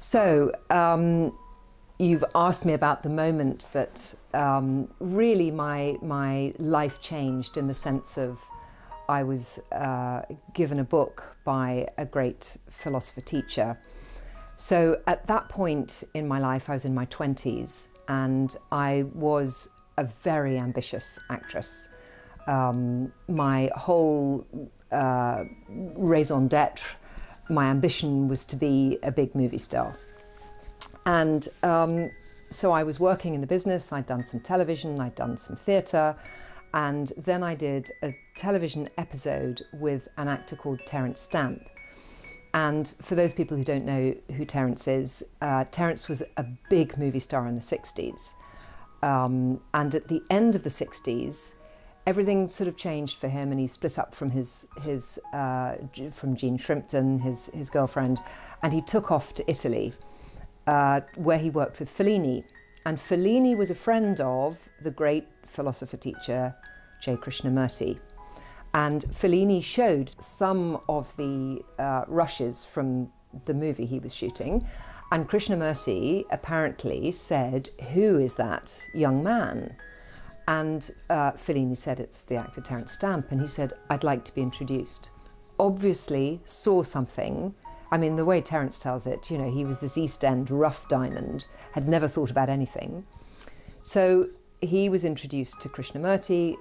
So, you've asked me about the moment that really my life changed, in the sense of I was given a book by a great philosopher teacher. So at that point in my life, I was in my 20s, and I was a very ambitious actress. My whole raison d'etre, my ambition was to be a big movie star. And so I was working in the business. I'd done some television, I'd done some theatre, and then I did a television episode with an actor called Terence Stamp. And for those people who don't know who Terence is, Terence was a big movie star in the 60s. And at the end of the 60s, everything sort of changed for him, and he split up from from Jean Shrimpton, his girlfriend, and he took off to Italy, where he worked with Fellini. And Fellini was a friend of the great philosopher teacher, J. Krishnamurti. And Fellini showed some of the rushes from the movie he was shooting. And Krishnamurti apparently said, "Who is that young man?" And Fellini said, "It's the actor Terence Stamp." And he said, "I'd like to be introduced." Obviously saw something. I mean, the way Terence tells it, you know, he was this East End rough diamond, had never thought about anything. So he was introduced to Krishnamurti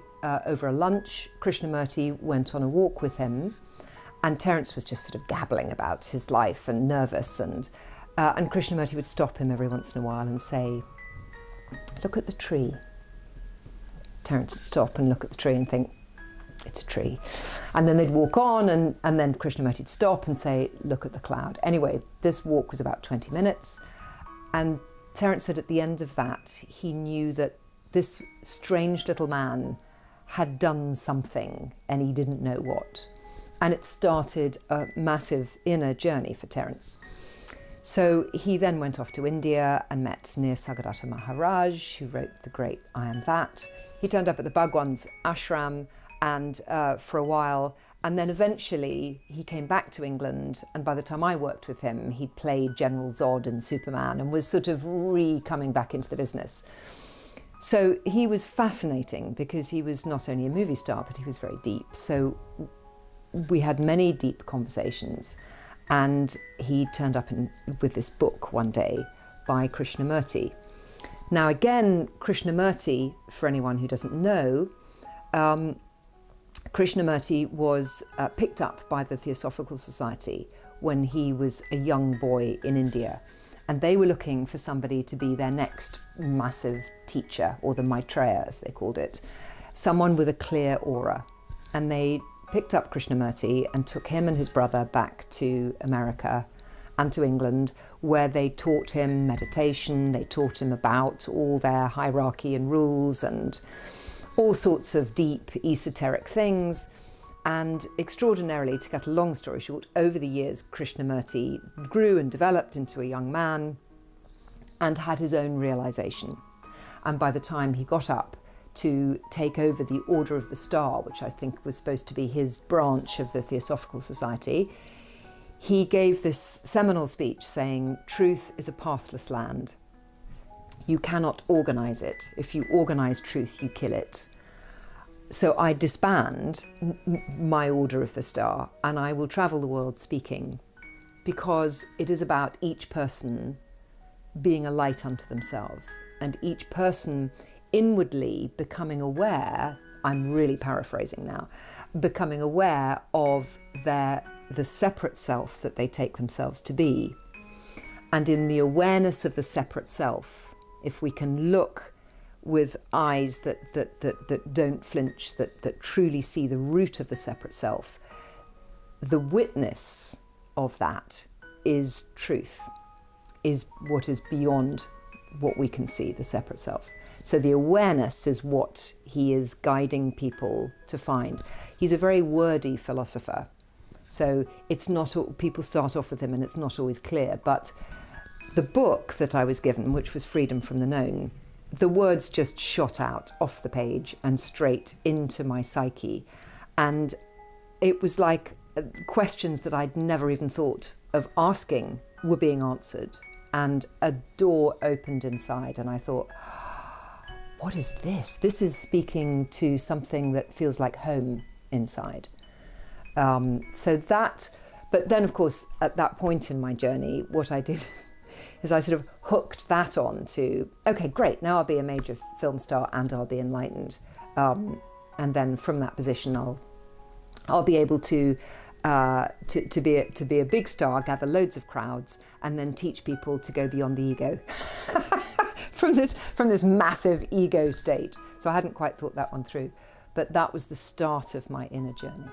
over a lunch. Krishnamurti went on a walk with him, and Terence was just sort of gabbling about his life and nervous, and Krishnamurti would stop him every once in a while and say, "Look at the tree." Terence would stop and look at the tree and think, "It's a tree." And then they'd walk on, and then Krishnamurti would stop and say, "Look at the cloud." Anyway, this walk was about 20 minutes. And Terence said at the end of that, he knew that this strange little man had done something, and he didn't know what. And it started a massive inner journey for Terence. So he then went off to India and met near Sagarata Maharaj, who wrote the great I Am That. He turned up at the Bhagwan's ashram and for a while, and then eventually he came back to England, and by the time I worked with him, he'd played General Zod in Superman and was sort of coming back into the business. So he was fascinating because he was not only a movie star, but he was very deep. So we had many deep conversations, and he turned up with this book one day by Krishnamurti. Now again, Krishnamurti, for anyone who doesn't know, Krishnamurti was picked up by the Theosophical Society when he was a young boy in India. And they were looking for somebody to be their next massive teacher, or the Maitreya as they called it, someone with a clear aura. And they picked up Krishnamurti and took him and his brother back to America and to England, where they taught him meditation, they taught him about all their hierarchy and rules and all sorts of deep esoteric things. And extraordinarily, to cut a long story short, over the years, Krishnamurti grew and developed into a young man and had his own realization. And by the time he got up to take over the Order of the Star, which I think was supposed to be his branch of the Theosophical Society, he gave this seminal speech saying, "Truth is a pathless land. You cannot organize it. If you organize truth, you kill it. So I disband my Order of the Star, and I will travel the world speaking, because it is about each person being a light unto themselves, and each person inwardly becoming aware," I'm really paraphrasing now, becoming aware of the separate self that they take themselves to be. And in the awareness of the separate self, if we can look with eyes that don't flinch, that truly see the root of the separate self, the witness of that is truth, is what is beyond what we can see, the separate self. So the awareness is what he is guiding people to find. He's a very wordy philosopher. So it's not, people start off with him and it's not always clear, but the book that I was given, which was Freedom from the Known, the words just shot out off the page and straight into my psyche. And it was like questions that I'd never even thought of asking were being answered. and a door opened inside, and I thought, what is this? This is speaking to something that feels like home inside. But then, of course, at that point in my journey, what I did is I sort of hooked that on to, okay, great, now I'll be a major film star and I'll be enlightened. And then from that position, I'll be able to be a big star, gather loads of crowds, and then teach people to go beyond the ego from this massive ego state. So I hadn't quite thought that one through, but that was the start of my inner journey.